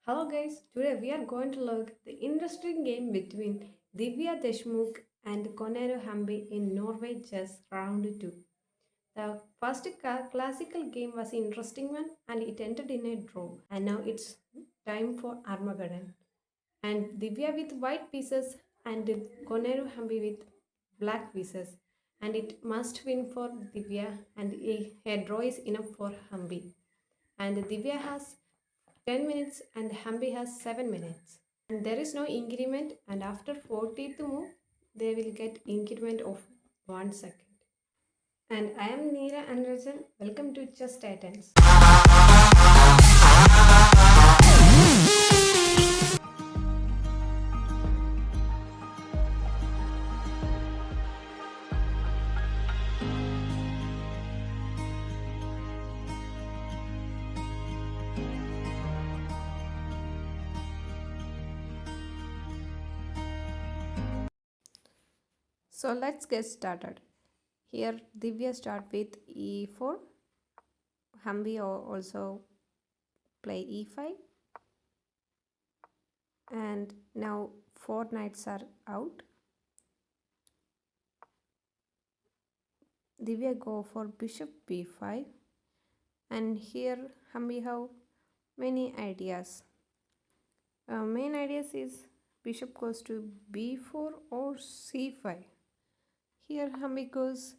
Hello guys, today we are going to look the interesting game between Divya Deshmukh and Koneru Humpy in Norway Chess round 2. The first classical game was an interesting one and it ended in a draw, and now it's time for Armageddon. And Divya with white pieces and Koneru Humpy with black pieces, and it must win for Divya, and a draw is enough for Humpy. And Divya has 10 minutes and Humpy has 7 minutes. And there is no increment, and after 40th move, they will get increment of 1 second. And I am Neera Anrajan. Welcome to Chess Titans. So let's get started. Here Divya start with e4. Humpy also play e5. And now 4 knights are out. Divya go for bishop b5. And here Humpy have many ideas. Main ideas is bishop goes to b4 or c5. Here Humpy goes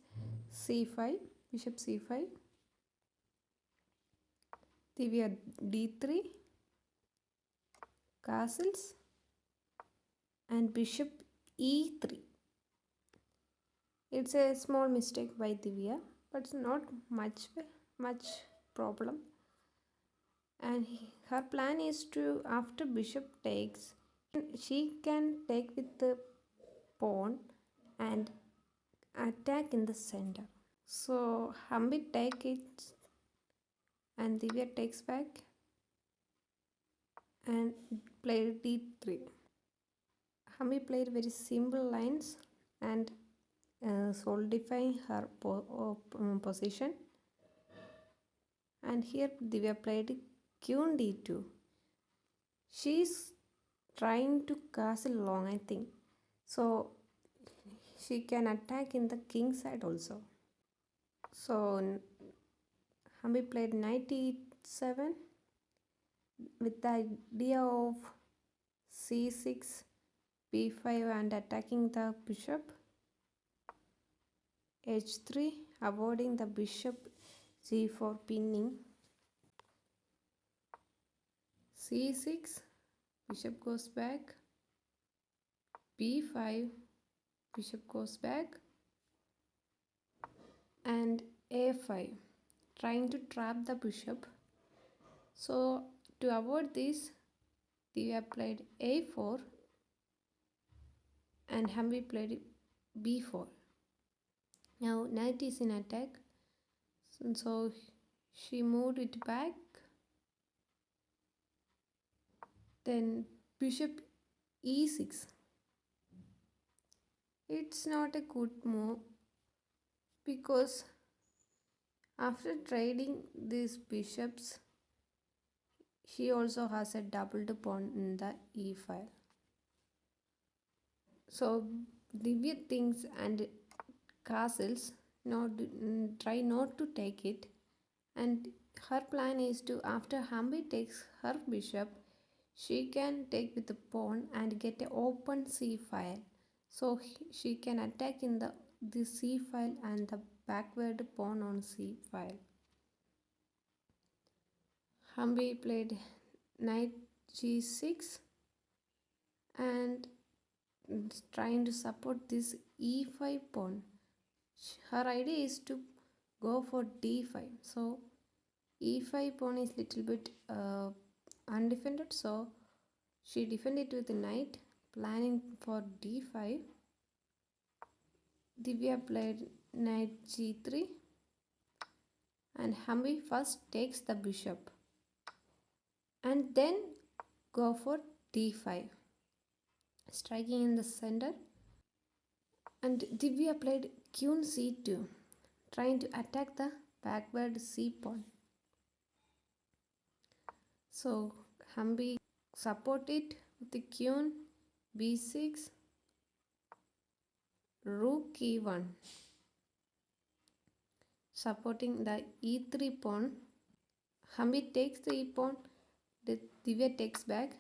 c5, bishop c5, Divya d3, castles, and bishop e3. It's a small mistake by Divya, but it's not much problem. And her plan is to, after bishop takes, she can take with the pawn and attack in the center. So Humpy take it and Divya takes back and played d3. Humpy played very simple lines and solidifying her position. And here Divya played queen d2. She's trying to castle long, I think. So she can attack in the king side also. So Humpy played knight e7 with the idea of c6, b5 and attacking the bishop. h3, avoiding the bishop g4 pinning. c6, bishop goes back. b5, bishop goes back. And a5, trying to trap the bishop. So to avoid this, Divya played a4 and Humpy played b4. Now knight is in attack, so she moved it back. Then bishop e6. It's not a good move because after trading these bishops, she also has a doubled pawn in the e file. So Divya thinks and castles, try not to take it, and her plan is to, after Humpy takes her bishop, she can take with the pawn and get an open c file, so she can attack in the c file and the backward pawn on c file. Humpy played knight g6 and trying to support this e5 pawn. Her idea is to go for d5. So e5 pawn is little bit undefended, so she defended with the knight, planning for d5. Divya played knight g3 and Humpy first takes the bishop and then go for d5, striking in the center. And Divya played queen c2, trying to attack the backward c pawn. So Humpy support it with the queen b6, rook e1, supporting the e3 pawn. Humpy takes the e pawn, Divya takes back.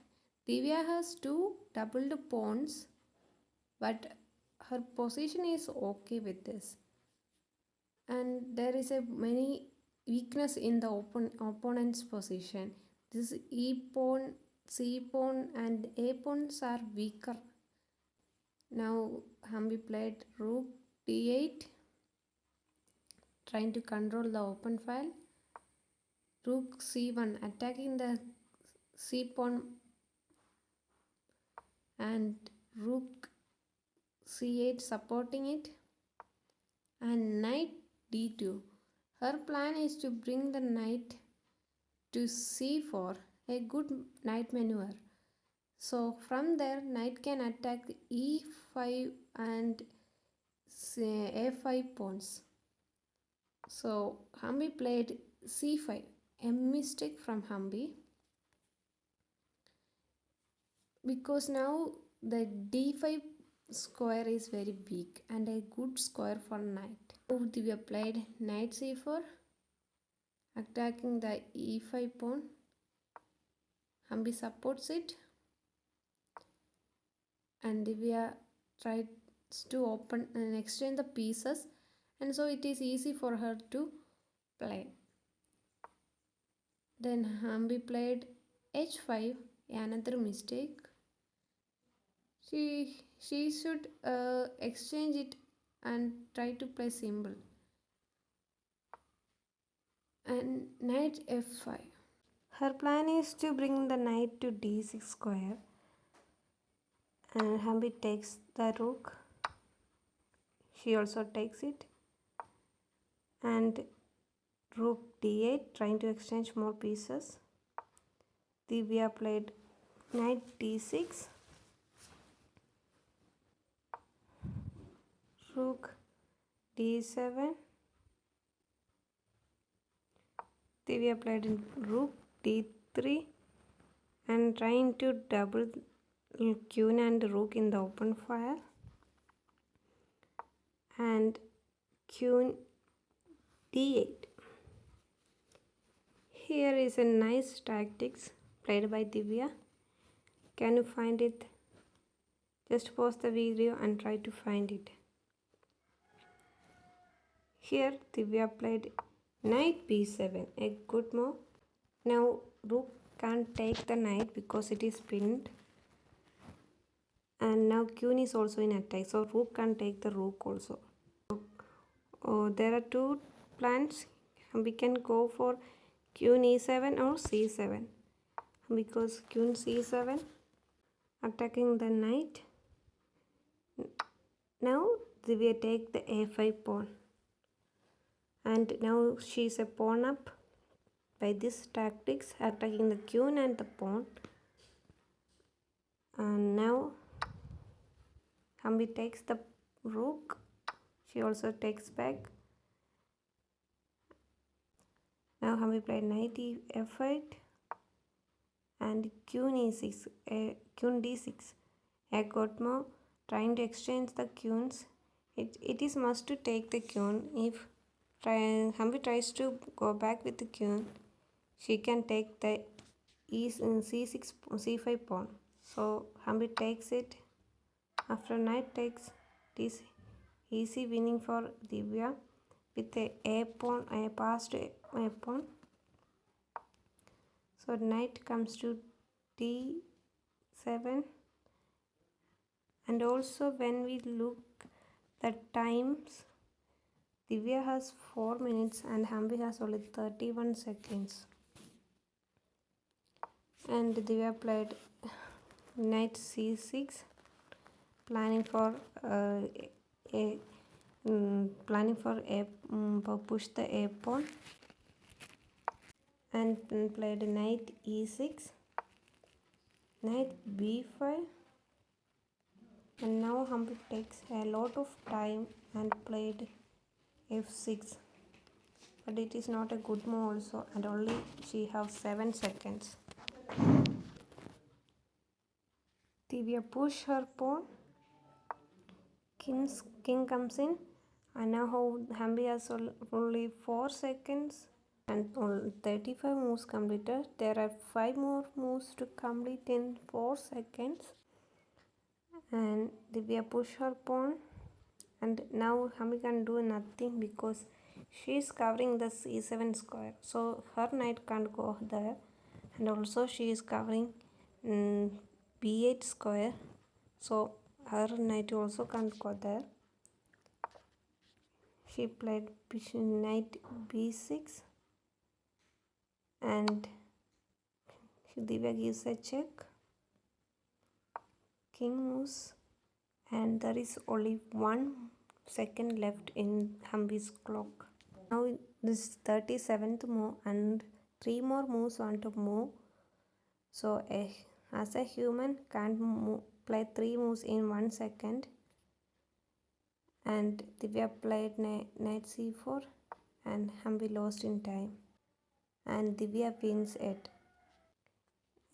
Divya has two doubled pawns, but her position is okay with this. And there is a many weakness in the opponent's position. This e pawn, c pawn, and a pawns are weaker. Now Humpy played rook d8, trying to control the open file. Rook c1, attacking the c pawn, and rook c8, supporting it, and knight d2. Her plan is to bring the knight to c4, a good knight maneuver. So from there, knight can attack e5 and a5 pawns. So Humpy played c5, a mistake from Humpy, because now the d5 square is very weak and a good square for knight. Divya played knight c4, attacking the e5 pawn. Humpy supports it, and Divya tries to open and exchange the pieces, and so it is easy for her to play. Then Humpy played h5, another mistake. She should exchange it and try to play symbol. And knight f5. Her plan is to bring the knight to d6 square, and Humpy takes the rook. She also takes it, and rook d8, trying to exchange more pieces. Divya played knight d6, rook d7. Divya played rook d3 and trying to double queen and rook in the open file, and queen d8. Here is a nice tactics played by Divya. Can you find it? Just pause the video and try to find it. Here Divya played knight b7, a good move. Now rook can't take the knight because it is pinned, and now queen is also in attack, so rook can take the rook also. There are two plans. We can go for queen e7 or c7, because queen c7 attacking the knight. Now Divya take the a5 pawn, and now she is a pawn up. By this tactics, attacking the queen and the pawn. And now Humpy takes the rook. She also takes back. Now Humpy played knight f8 and queen e6, queen d6. A good move, trying to exchange the queens. It is must to take the queen. If Humpy tries to go back with the queen, she can take the c6, c5 pawn. So Humpy takes it. After knight takes, it is easy winning for Divya with a pawn, a passed a pawn. So knight comes to d7, and also when we look the times, Divya has 4 minutes and Humpy has only 31 seconds. And Divya played knight c6, planning for push the a pawn, and played knight e6, knight b5, and now Humpy takes a lot of time and played f6, but it is not a good move also, and only she has 7 seconds. Divya push her pawn. King comes in. And now Humpy has only 4 seconds and 35 moves completed. There are 5 more moves to complete in 4 seconds. And Divya push her pawn. And now Humpy can do nothing because she is covering the c7 square. So her knight can't go there. And also she is covering b8 square. So her knight also can't go there. She played knight b6 and Divya gives a check. King moves and there is only 1 second left in Humpy's clock. Now this 37th move and 3 more moves want to move. So as a human can't play 3 moves in 1 second. And Divya played knight c4 and Humpy lost in time. And Divya wins it.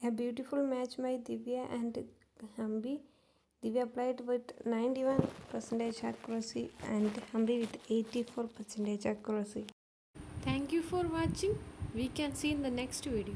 A beautiful match by Divya and Humpy. Divya played with 91% accuracy and Humpy with 84% accuracy. Thank you for watching. We can see in the next video.